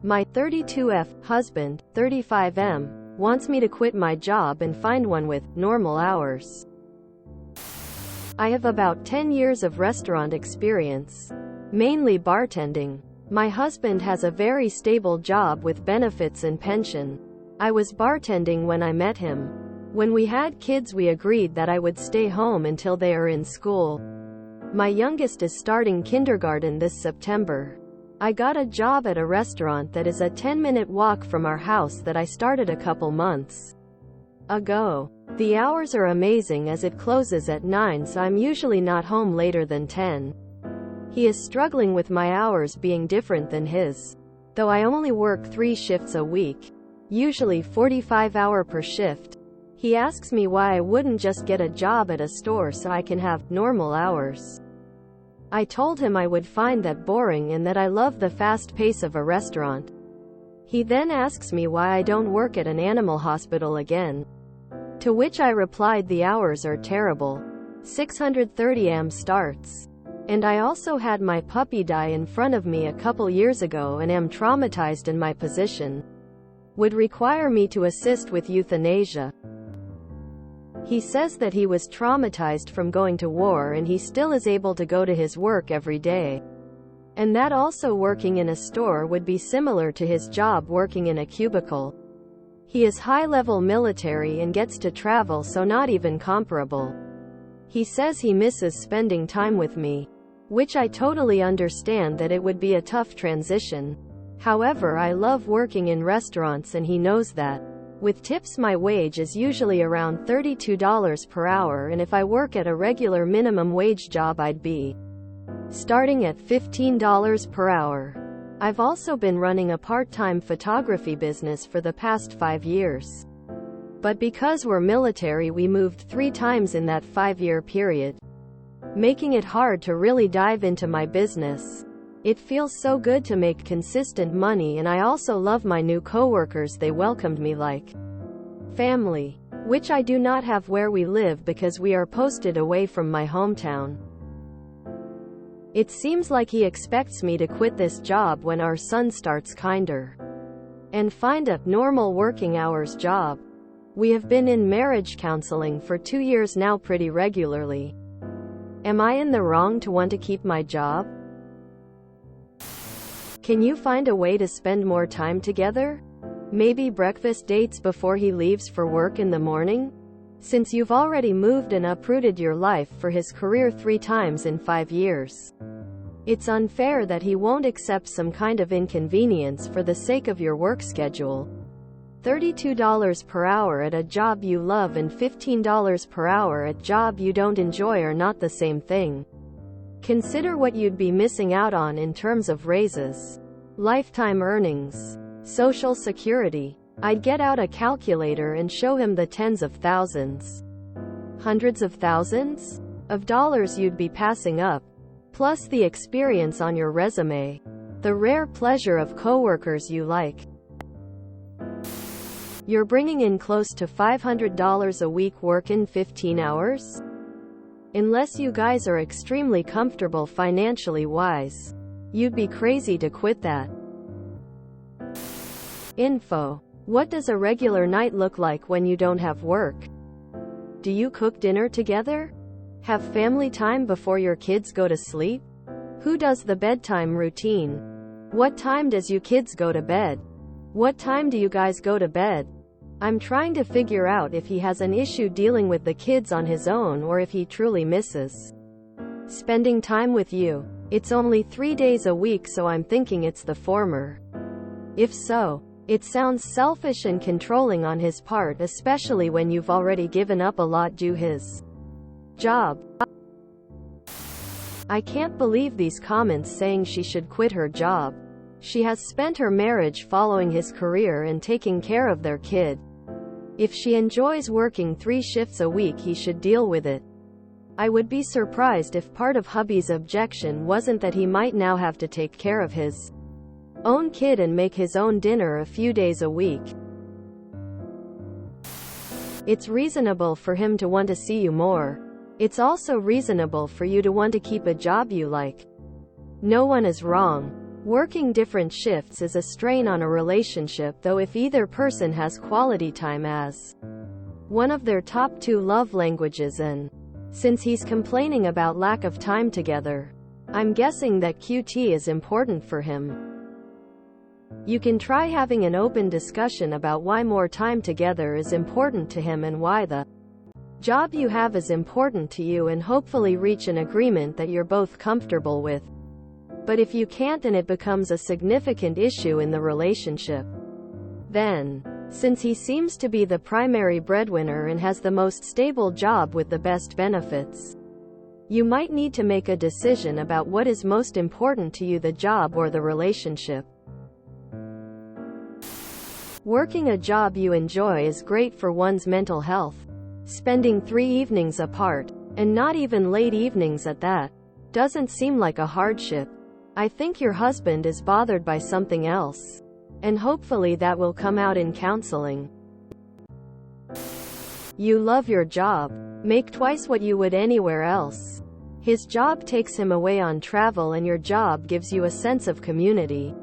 My 32F husband, 35M, wants me to quit my job and find one with normal hours. I have about 10 years of restaurant experience, mainly bartending. My husband has a very stable job with benefits and pension. I was bartending when I met him. When we had kids, we agreed that I would stay home until they are in school. My youngest is starting kindergarten this September. I got a job at a restaurant that is a 10-minute walk from our house that I started a couple months ago. The hours are amazing as it closes at 9, so I'm usually not home later than 10. He is struggling with my hours being different than his. Though I only work 3 shifts a week, usually 45 hours per shift. He asks me why I wouldn't just get a job at a store so I can have normal hours. I told him I would find that boring and that I love the fast pace of a restaurant. He then asks me why I don't work at an animal hospital again. To which I replied the hours are terrible. 630 am starts. And I also had my puppy die in front of me a couple years ago and am traumatized, and my position would require me to assist with euthanasia. He says that he was traumatized from going to war and he still is able to go to his work every day. And that also working in a store would be similar to his job working in a cubicle. He is high-level military and gets to travel, so not even comparable. He says he misses spending time with me, which I totally understand that it would be a tough transition. However, I love working in restaurants and he knows that. With tips, my wage is usually around $32 per hour, and if I work at a regular minimum wage job I'd be starting at $15 per hour. I've also been running a part-time photography business for the past 5 years. But because we're military, we moved 3 times in that 5-year period, making it hard to really dive into my business. It feels so good to make consistent money, and I also love my new coworkers. They welcomed me like family, which I do not have where we live because we are posted away from my hometown. It seems like he expects me to quit this job when our son starts kinder and find a normal working hours job. We have been in marriage counseling for 2 years now pretty regularly. Am I in the wrong to want to keep my job? Can you find a way to spend more time together? Maybe breakfast dates before he leaves for work in the morning? Since you've already moved and uprooted your life for his career 3 times in 5 years, it's unfair that he won't accept some kind of inconvenience for the sake of your work schedule. $32 per hour at a job you love and $15 per hour at a job you don't enjoy are not the same thing. Consider what you'd be missing out on in terms of raises, lifetime earnings, Social Security. I'd get out a calculator and show him the tens of thousands, hundreds of thousands of dollars you'd be passing up, plus the experience on your resume, the rare pleasure of coworkers you like. You're bringing in close to $500 a week working 15 hours? Unless you guys are extremely comfortable financially wise, you'd be crazy to quit that. Info. What does a regular night look like when you don't have work? Do you cook dinner together? Have family time before your kids go to sleep? Who does the bedtime routine? What time does you kids go to bed? What time do you guys go to bed? I'm trying to figure out if he has an issue dealing with the kids on his own or if he truly misses spending time with you. It's only 3 days a week, so I'm thinking it's the former. If so, it sounds selfish and controlling on his part, especially when you've already given up a lot due his job. I can't believe these comments saying she should quit her job. She has spent her marriage following his career and taking care of their kid. If she enjoys working 3 shifts a week, he should deal with it. I would be surprised if part of hubby's objection wasn't that he might now have to take care of his own kid and make his own dinner a few days a week. It's reasonable for him to want to see you more. It's also reasonable for you to want to keep a job you like. No one is wrong. Working different shifts is a strain on a relationship, though if either person has quality time as one of their top 2 love languages, and since he's complaining about lack of time together, I'm guessing that QT is important for him. You can try having an open discussion about why more time together is important to him and why the job you have is important to you, and hopefully reach an agreement that you're both comfortable with. But if you can't and it becomes a significant issue in the relationship, then, since he seems to be the primary breadwinner and has the most stable job with the best benefits, you might need to make a decision about what is most important to you, the job or the relationship. Working a job you enjoy is great for one's mental health. Spending 3 evenings apart, and not even late evenings at that, doesn't seem like a hardship. I think your husband is bothered by something else, and hopefully that will come out in counseling. You love your job. Make twice what you would anywhere else. His job takes him away on travel, and your job gives you a sense of community.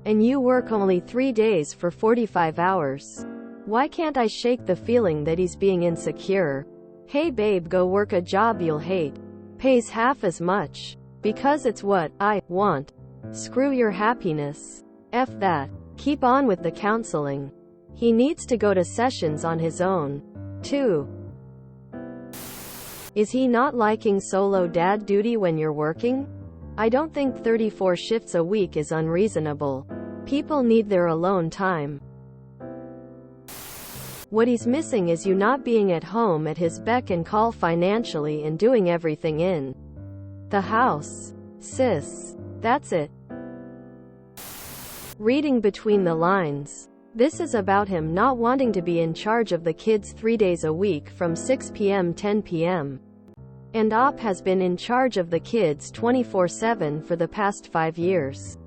And you work only 3 days for 45 hours. Why can't I shake the feeling that he's being insecure? Hey babe, go work a job you'll hate. Pays half as much. Because it's what I want. Screw your happiness. F that. Keep on with the counseling. He needs to go to sessions on his own. 2. Is he not liking solo dad duty when you're working? I don't think 34 shifts a week is unreasonable. People need their alone time. What he's missing is you not being at home at his beck and call financially and doing everything in the house. Sis. That's it. Reading between the lines. This is about him not wanting to be in charge of the kids 3 days a week from 6 p.m. 10 p.m. And Op has been in charge of the kids 24/7 for the past 5 years.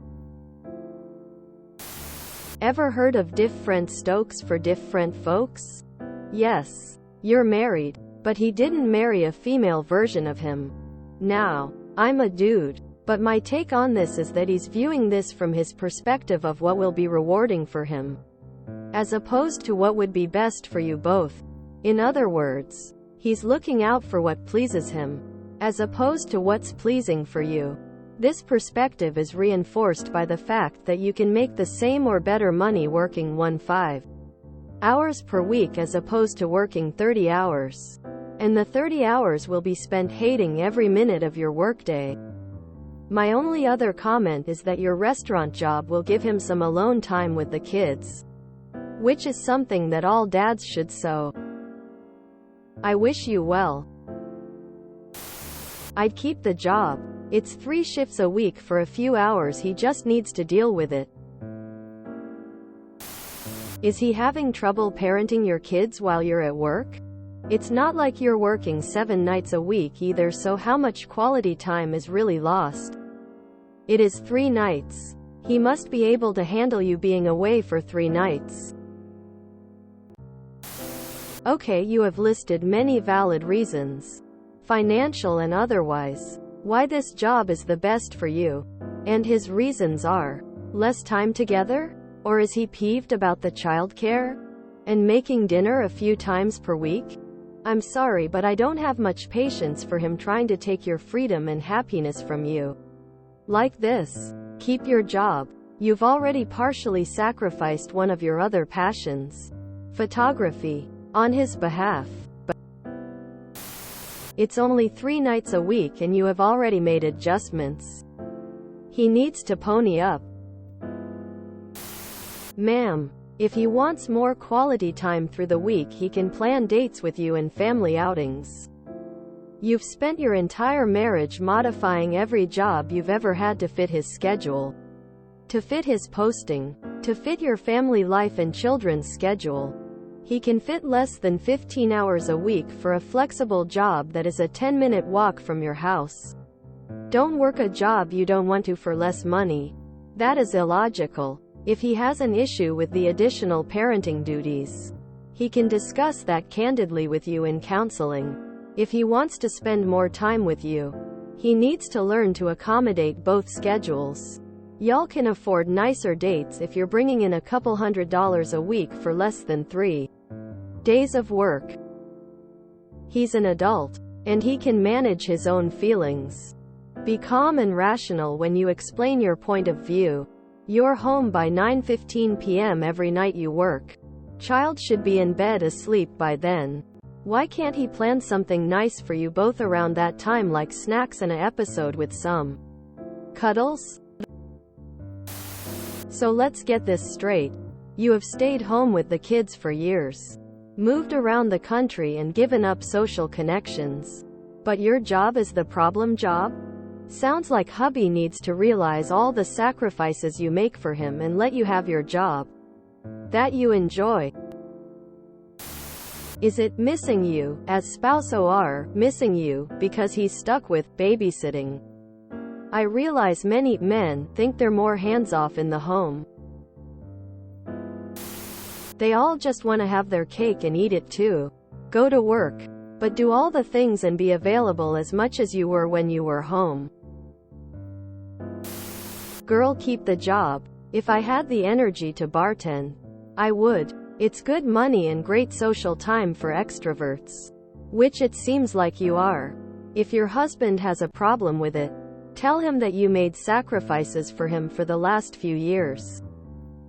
Ever heard of different Stokes for different folks? Yes. You're married. But he didn't marry a female version of him. Now, I'm a dude. But my take on this is that he's viewing this from his perspective of what will be rewarding for him, as opposed to what would be best for you both. In other words, he's looking out for what pleases him, as opposed to what's pleasing for you. This perspective is reinforced by the fact that you can make the same or better money working 15 hours per week as opposed to working 30 hours. And the 30 hours will be spent hating every minute of your workday. My only other comment is that your restaurant job will give him some alone time with the kids, which is something that all dads should, so I wish you well. I'd keep the job. It's 3 shifts a week for a few hours, he just needs to deal with it. Is he having trouble parenting your kids while you're at work? It's not like you're working 7 nights a week either, so how much quality time is really lost? It is 3 nights. He must be able to handle you being away for 3 nights. Okay, you have listed many valid reasons, financial and otherwise, why this job is the best for you. And his reasons are less time together? Or is he peeved about the childcare? And making dinner a few times per week? I'm sorry, but I don't have much patience for him trying to take your freedom and happiness from you like this. Keep your job. You've already partially sacrificed one of your other passions, photography, on his behalf. But it's only 3 nights a week and you have already made adjustments. He needs to pony up. Ma'am, if he wants more quality time through the week, he can plan dates with you and family outings. You've spent your entire marriage modifying every job you've ever had to fit his schedule, to fit his posting, to fit your family life and children's schedule. He can fit less than 15 hours a week for a flexible job that is a 10-minute walk from your house. Don't work a job you don't want to for less money. That is illogical. If he has an issue with the additional parenting duties, he can discuss that candidly with you in counseling. If he wants to spend more time with you, he needs to learn to accommodate both schedules. Y'all can afford nicer dates if you're bringing in a couple $100 a week for less than 3 days of work. He's an adult, and he can manage his own feelings. Be calm and rational when you explain your point of view. You're home by 9:15 p.m. every night you work. Child should be in bed asleep by then. Why can't he plan something nice for you both around that time, like snacks and an episode with some cuddles? So let's get this straight. You have stayed home with the kids for years, moved around the country and given up social connections. But your job is the problem job? Sounds like hubby needs to realize all the sacrifices you make for him and let you have your job that you enjoy. Is it missing you, as spouse or missing you because he's stuck with babysitting? I realize many men think they're more hands-off in the home. They all just want to have their cake and eat it too. Go to work, but do all the things and be available as much as you were when you were home. Girl, keep the job. If I had the energy to bartend, I would. It's good money and great social time for extroverts, which it seems like you are. If your husband has a problem with it, tell him that you made sacrifices for him for the last few years.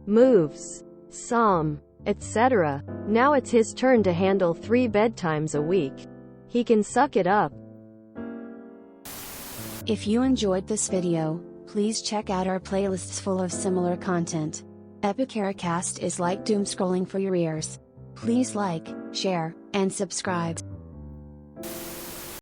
Moves, some, etc. Now it's his turn to handle 3 bedtimes a week. He can suck it up. If you enjoyed this video, please check out our playlists full of similar content. Epicaricast is like doom scrolling for your ears. Please like, share, and subscribe.